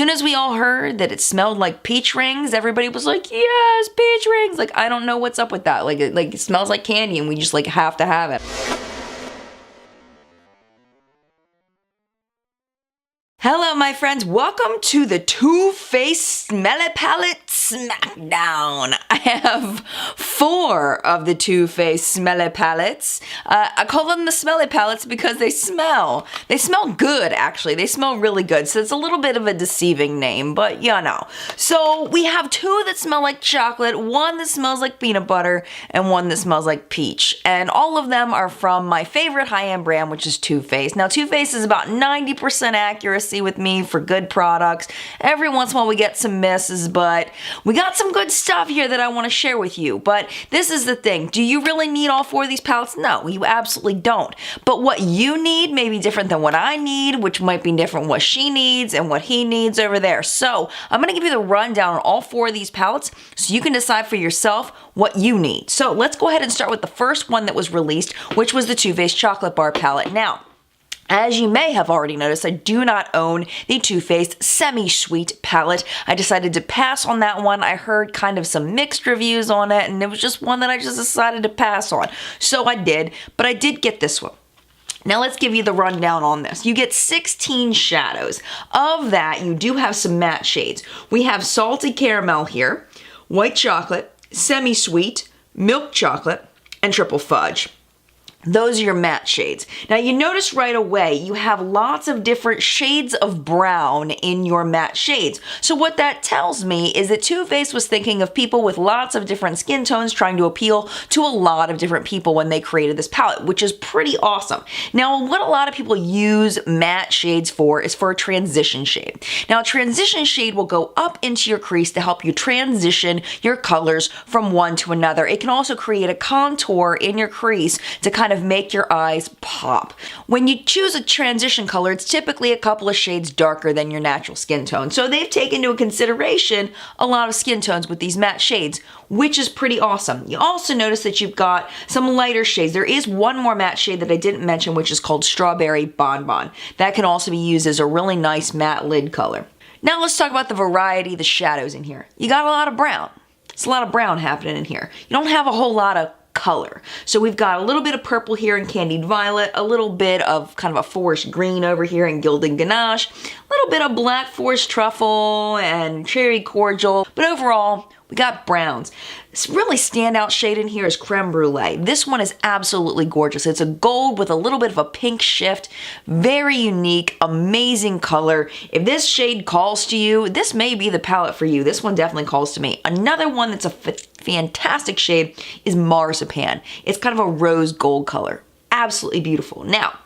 soon as we all heard that it smelled like peach rings, everybody was like, yes, peach rings. Like, I don't know what's up with that. Like it smells like candy and we just like have to have it. Hello, my friends. Welcome to the Too Faced Smelly Palette Smackdown. I have 4 of the Too Faced Smelly Palettes. I call them the Smelly Palettes because they smell. They smell good, actually. They smell really good. So it's a little bit of a deceiving name, but you know. So we have 2 that smell like chocolate, 1 that smells like peanut butter, and 1 that smells like peach. And all of them are from my favorite high-end brand, which is Too Faced. Now, Too Faced is about 90% accuracy with me for good products. Every once in a while we get some misses, but we got some good stuff here that I want to share with you. But this is the thing. Do you really need all 4 of these palettes? No, you absolutely don't. But what you need may be different than what I need, which might be different what she needs and what he needs over there. So I'm going to give you the rundown on all 4 of these palettes so you can decide for yourself what you need. So let's go ahead and start with the first one that was released, which was the Too Faced Chocolate Bar Palette. Now, as you may have already noticed, I do not own the Too Faced Semi-Sweet palette. I decided to pass on that one. I heard kind of some mixed reviews on it, and it was just one that I just decided to pass on. So I did, but I did get this one. Now let's give you the rundown on this. You get 16 shadows. Of that, you do have some matte shades. We have Salty Caramel here, White Chocolate, Semi-Sweet, Milk Chocolate, and Triple Fudge. Those are your matte shades. Now you notice right away you have lots of different shades of brown in your matte shades. So what that tells me is that Too Faced was thinking of people with lots of different skin tones, trying to appeal to a lot of different people when they created this palette, which is pretty awesome. Now what a lot of people use matte shades for is for a transition shade. Now a transition shade will go up into your crease to help you transition your colors from one to another. It can also create a contour in your crease to kind of make your eyes pop. When you choose a transition color, it's typically a couple of shades darker than your natural skin tone. So they've taken into consideration a lot of skin tones with these matte shades, which is pretty awesome. You also notice that you've got some lighter shades. There is one more matte shade that I didn't mention, which is called Strawberry Bonbon. That can also be used as a really nice matte lid color. Now let's talk about the variety of the shadows in here. You got a lot of brown. It's a lot of brown happening in here. You don't have a whole lot of color. So we've got a little bit of purple here in Candied Violet, a little bit of kind of a forest green over here in Gilded Ganache, a little bit of Black Forest Truffle and Cherry Cordial, but overall, we got browns. This really standout shade in here is Creme Brulee. This one is absolutely gorgeous. It's a gold with a little bit of a pink shift. Very unique, amazing color. If this shade calls to you, this may be the palette for you. This one definitely calls to me. Another one that's a fantastic shade is Marzipan. It's kind of a rose gold color. Absolutely beautiful. Now,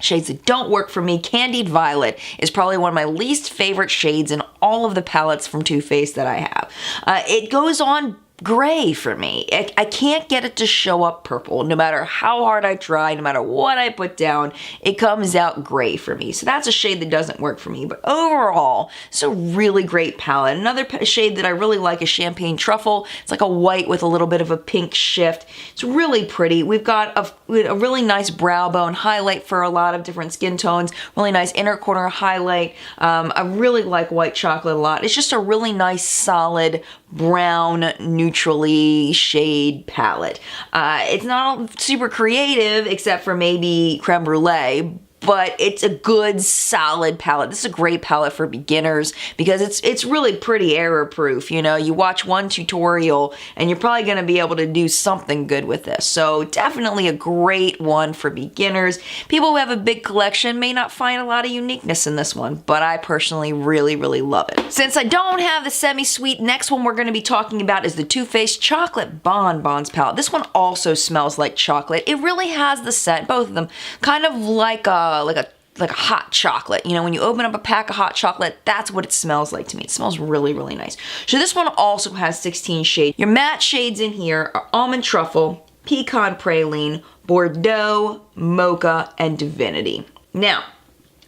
shades that don't work for me, Candied Violet is probably one of my least favorite shades in all of the palettes from Too Faced that I have. It goes on gray for me. I can't get it to show up purple. No matter how hard I try, no matter what I put down, it comes out gray for me. So that's a shade that doesn't work for me. But overall, it's a really great palette. Another shade that I really like is Champagne Truffle. It's like a white with a little bit of a pink shift. It's really pretty. We've got a really nice brow bone highlight for a lot of different skin tones. Really nice inner corner highlight. I really like White Chocolate a lot. It's just a really nice, solid brown, neutrally shade palette. It's not super creative except for maybe Creme Brulee, but it's a good, solid palette. This is a great palette for beginners because it's really pretty error-proof. You know, you watch one tutorial and you're probably going to be able to do something good with this. So definitely a great one for beginners. People who have a big collection may not find a lot of uniqueness in this one, but I personally really, really love it. Since I don't have the semi-sweet, next one we're going to be talking about is the Too Faced Chocolate Bonbons palette. This one also smells like chocolate. It really has the scent, both of them, kind of like a hot chocolate. You know, when you open up a pack of hot chocolate, that's what it smells like to me. It smells really, really nice. So this one also has 16 shades. Your matte shades in here are Almond Truffle, Pecan Praline, Bordeaux, Mocha, and Divinity. Now,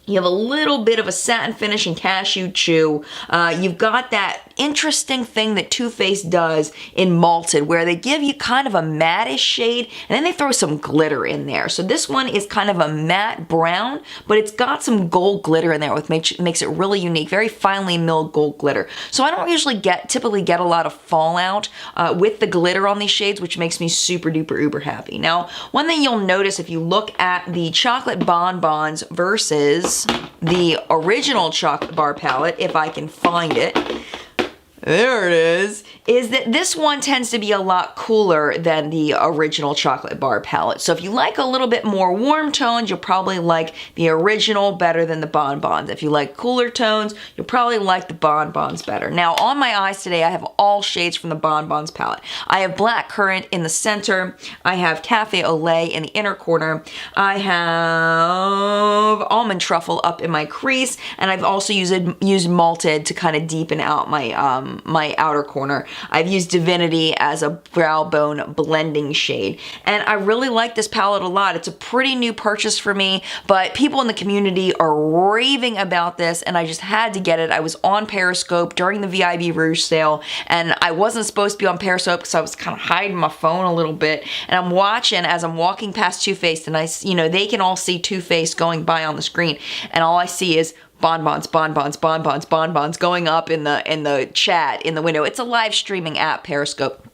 you have a little bit of a satin finish and cashew chew. You've got that interesting thing that Too Faced does in Malted, where they give you kind of a matte-ish shade, and then they throw some glitter in there. So this one is kind of a matte brown, but it's got some gold glitter in there, which makes it really unique. Very finely milled gold glitter. So I don't usually typically get a lot of fallout with the glitter on these shades, which makes me super duper uber happy. Now, one thing you'll notice if you look at the chocolate Bonbons versus the original chocolate bar palette, if I can find it, there it is that this one tends to be a lot cooler than the original chocolate bar palette. So if you like a little bit more warm tones, you'll probably like the original better than the Bonbons. If you like cooler tones, you'll probably like the Bonbons better. Now on my eyes today, I have all shades from the Bonbons palette. I have Black Currant in the center. I have Cafe au lait in the inner corner. I have Almond Truffle up in my crease, and I've also used Malted to kind of deepen out my outer corner. I've used Divinity as a brow bone blending shade, and I really like this palette a lot. It's a pretty new purchase for me, but people in the community are raving about this, and I just had to get it. I was on Periscope during the VIB Rouge sale, and I wasn't supposed to be on Periscope because I was kind of hiding my phone a little bit, and I'm watching as I'm walking past Too Faced, and they can all see Too Faced going by on the screen, and all I see is Bonbons, Bonbons, Bonbons, Bonbons going up in the chat in the window. It's a live streaming app, Periscope.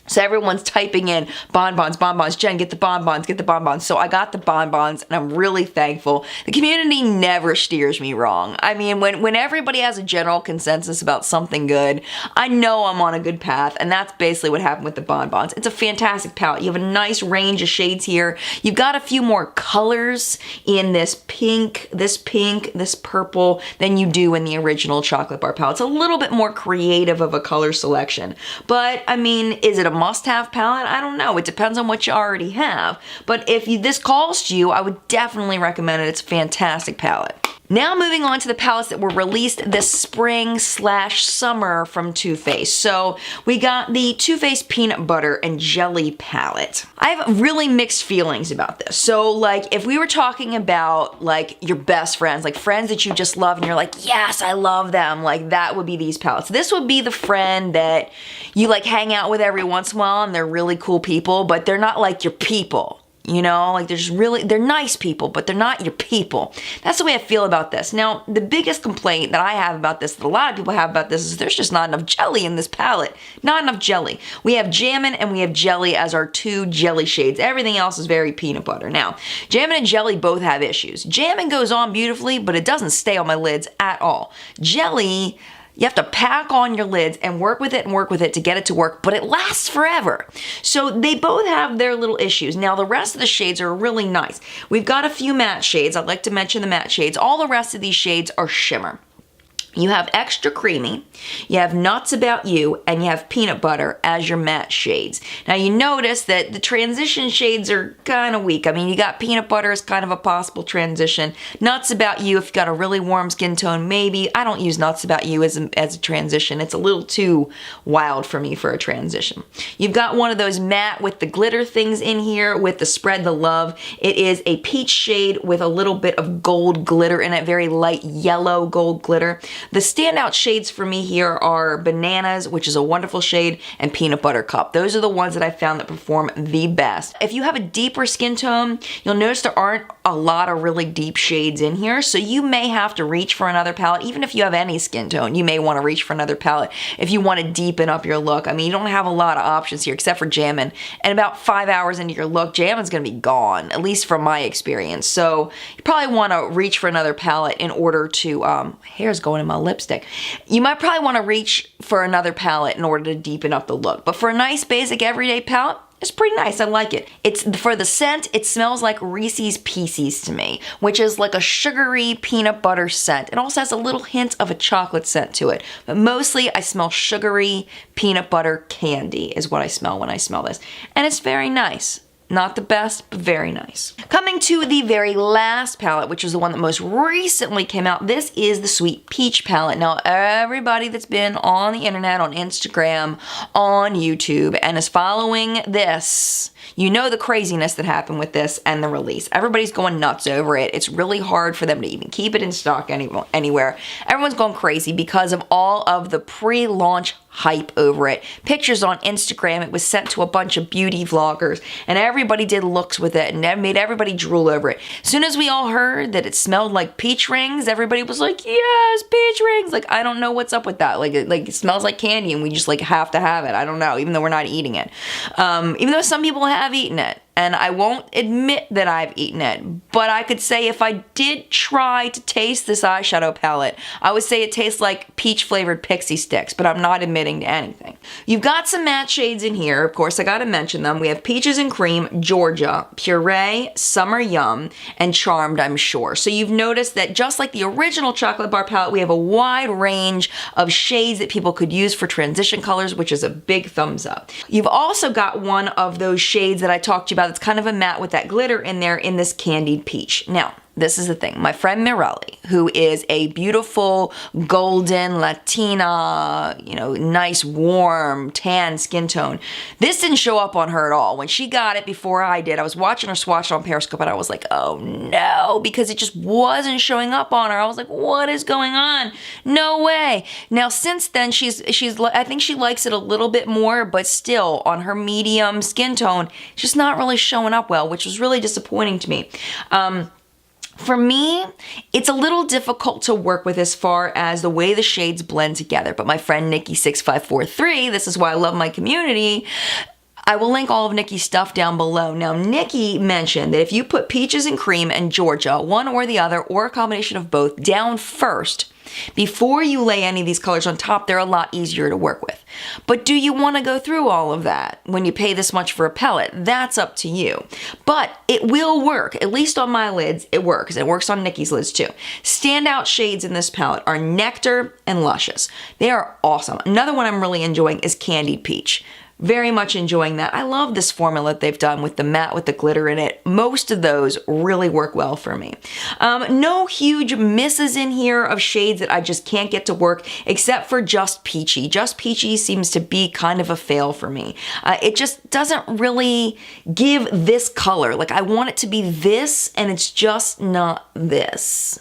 So everyone's typing in Bonbons, Bonbons, Jen, get the Bonbons, get the Bonbons. So I got the Bonbons, and I'm really thankful. The community never steers me wrong. I mean, when everybody has a general consensus about something good, I know I'm on a good path, and that's basically what happened with the Bonbons. It's a fantastic palette. You have a nice range of shades here. You've got a few more colors in this pink, this purple than you do in the original chocolate bar palette. It's a little bit more creative of a color selection. But, I mean, is it a must-have palette? I don't know. It depends on what you already have. But if this calls to you, I would definitely recommend it. It's a fantastic palette. Now moving on to the palettes that were released this spring/summer from Too Faced. So we got the Too Faced Peanut Butter and Jelly palette. I have really mixed feelings about this. So like if we were talking about like your best friends, like friends that you just love and you're like, yes, I love them, like that would be these palettes. This would be the friend that you like hang out with every once in a while and they're really cool people, but they're not like your people. You know, like they're nice people, but they're not your people. That's the way I feel about this. Now, the biggest complaint that I have about this, that a lot of people have about this, is there's just not enough jelly in this palette. Not enough jelly. We have Jammin' and we have Jelly as our two jelly shades. Everything else is very peanut butter. Now, Jammin' and Jelly both have issues. Jammin' goes on beautifully, but it doesn't stay on my lids at all. Jelly, you have to pack on your lids and work with it to get it to work, but it lasts forever. So they both have their little issues. Now the rest of the shades are really nice. We've got a few matte shades. I'd like to mention the matte shades. All the rest of these shades are shimmer. You have Extra Creamy, you have Nuts About You, and you have Peanut Butter as your matte shades. Now you notice that the transition shades are kind of weak. I mean, you got Peanut Butter as kind of a possible transition. Nuts About You, if you've got a really warm skin tone, maybe. I don't use Nuts About You as a transition. It's a little too wild for me for a transition. You've got one of those matte with the glitter things in here with the Spread the Love. It is a peach shade with a little bit of gold glitter in it, very light yellow gold glitter. The standout shades for me here are Bananas, which is a wonderful shade, and Peanut Butter Cup. Those are the ones that I found that perform the best. If you have a deeper skin tone, you'll notice there aren't a lot of really deep shades in here, so you may have to reach for another palette. Even if you have any skin tone, you may want to reach for another palette if you want to deepen up your look. I mean, you don't have a lot of options here except for Jammin', and about 5 hours into your look, Jammin's going to be gone, at least from my experience. So you probably want to reach for another palette in order to, hair's going in my lipstick. You might probably want to reach for another palette in order to deepen up the look. But for a nice basic everyday palette, it's pretty nice. I like it. It's for the scent, it smells like Reese's Pieces to me, which is like a sugary peanut butter scent. It also has a little hint of a chocolate scent to it. But mostly I smell sugary peanut butter candy is what I smell when I smell this. And it's very nice. Not the best, but very nice. Coming to the very last palette, which is the one that most recently came out, this is the Sweet Peach palette. Now, everybody that's been on the internet, on Instagram, on YouTube, and is following this You know the craziness that happened with this and the release. Everybody's going nuts over it. It's really hard for them to even keep it in stock anywhere. Everyone's going crazy because of all of the pre-launch hype over it. Pictures on Instagram, it was sent to a bunch of beauty vloggers, and everybody did looks with it, and that made everybody drool over it. As soon as we all heard that it smelled like peach rings, everybody was like, yes, peach rings. Like, I don't know what's up with that. Like it smells like candy, and we just like have to have it. I don't know, even though we're not eating it. Even though some people have eaten it. And I won't admit that I've eaten it, but I could say if I did try to taste this eyeshadow palette, I would say it tastes like peach-flavored pixie sticks, but I'm not admitting to anything. You've got some matte shades in here. Of course, I gotta mention them. We have Peaches and Cream, Georgia, Puree, Summer Yum, and Charmed, I'm sure. So you've noticed that just like the original chocolate bar palette, we have a wide range of shades that people could use for transition colors, which is a big thumbs up. You've also got one of those shades that I talked to you about. It's kind of a matte with that glitter in there in this candied peach. Now, this is the thing. My friend Mirelli, who is a beautiful golden Latina, nice warm tan skin tone, this didn't show up on her at all. When she got it before I did, I was watching her swatch on Periscope and I was like, oh no, because it just wasn't showing up on her. I was like, what is going on? No way. Now, since then, I think she likes it a little bit more, but still on her medium skin tone, it's just not really showing up well, which was really disappointing to me. For me, it's a little difficult to work with as far as the way the shades blend together, but my friend Nikki6543, this is why I love my community, I will link all of Nikki's stuff down below. Now, Nikki mentioned that if you put Peaches and Cream and Georgia, one or the other, or a combination of both, down first, before you lay any of these colors on top, they're a lot easier to work with. But do you want to go through all of that when you pay this much for a palette? That's up to you. But it will work. At least on my lids, it works. It works on Nikki's lids too. Standout shades in this palette are Nectar and Luscious. They are awesome. Another one I'm really enjoying is Candied Peach. Very much enjoying that. I love this formula that they've done with the matte with the glitter in it. Most of those really work well for me. No huge misses in here of shades that I just can't get to work, except for Just Peachy. Just Peachy seems to be kind of a fail for me. It just doesn't really give this color. Like, I want it to be this, and it's just not this.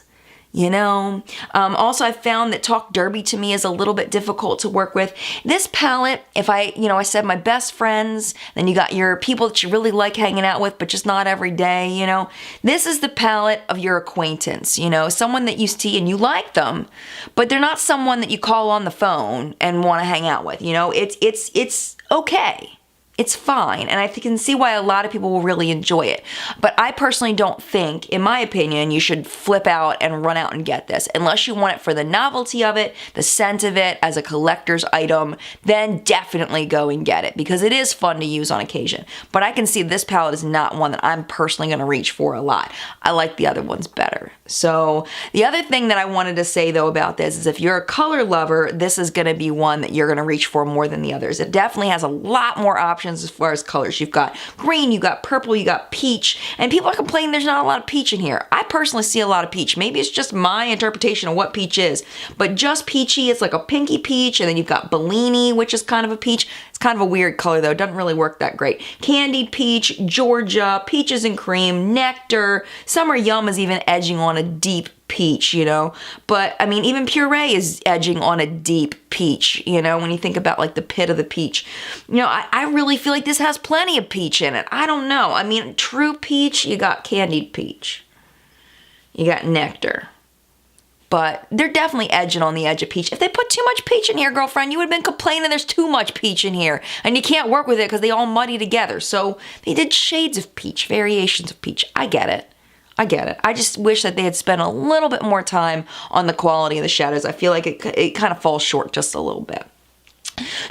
Also I found that Talk Derby to me is a little bit difficult to work with. This palette, if I said my best friends, then you got your people that you really like hanging out with, but just not every day, This is the palette of your acquaintance, someone that you see and you like them, but they're not someone that you call on the phone and want to hang out with, It's okay. It's fine, and I can see why a lot of people will really enjoy it. But I personally don't think, in my opinion, you should flip out and run out and get this. Unless you want it for the novelty of it, the scent of it, as a collector's item, then definitely go and get it, because it is fun to use on occasion. But I can see this palette is not one that I'm personally going to reach for a lot. I like the other ones better. So the other thing that I wanted to say, though, about this is if you're a color lover, this is going to be one that you're going to reach for more than the others. It definitely has a lot more options as far as colors. You've got green, you got purple, you got peach, and people are complaining there's not a lot of peach in here. I personally see a lot of peach. Maybe it's just my interpretation of what peach is, but Just Peachy, it's like a pinky peach, and then you've got Bellini, which is kind of a peach. It's kind of a weird color though, it doesn't really work that great. Candied Peach, Georgia, Peaches and Cream, Nectar, Summer Yum is even edging on a deep peach, but I mean, even Puree is edging on a deep peach, when you think about like the pit of the peach. I really feel like this has plenty of peach in it. I don't know. I mean, true peach, you got Candied Peach, you got Nectar, but they're definitely edging on the edge of peach. If they put too much peach in here, girlfriend, you would have been complaining there's too much peach in here, and you can't work with it because they all muddy together. So they did shades of peach, variations of peach. I get it. I just wish that they had spent a little bit more time on the quality of the shadows. I feel like it kind of falls short just a little bit.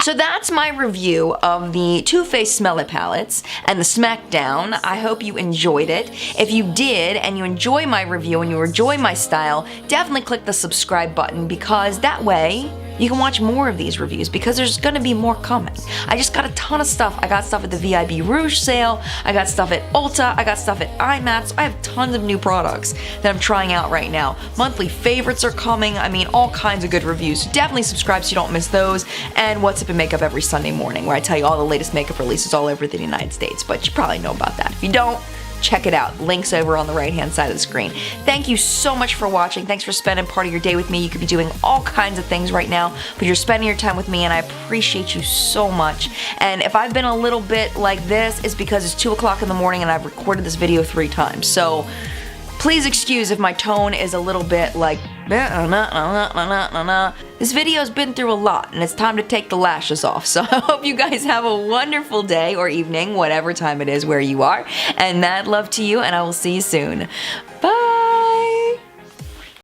So that's my review of the Too Faced Smelly palettes and the SmackDown. I hope you enjoyed it. If you did and you enjoy my review and you enjoy my style, definitely click the subscribe button, because that way you can watch more of these reviews because there's gonna be more coming. I just got a ton of stuff. I got stuff at the VIB Rouge sale, I got stuff at Ulta, I got stuff at IMAT, so I have tons of new products that I'm trying out right now. Monthly favorites are coming, I mean, all kinds of good reviews. So definitely subscribe so you don't miss those, and What's Up in Makeup every Sunday morning, where I tell you all the latest makeup releases all over the United States, but you probably know about that. If you don't, check it out. Links over on the right-hand side of the screen. Thank you so much for watching. Thanks for spending part of your day with me. You could be doing all kinds of things right now, but you're spending your time with me, and I appreciate you so much. And if I've been a little bit like this, it's because it's 2 o'clock in the morning and I've recorded this video 3 times. So please excuse if my tone is a little bit like, this video's been through a lot, and it's time to take the lashes off. So I hope you guys have a wonderful day or evening, whatever time it is where you are, and mad love to you, and I will see you soon.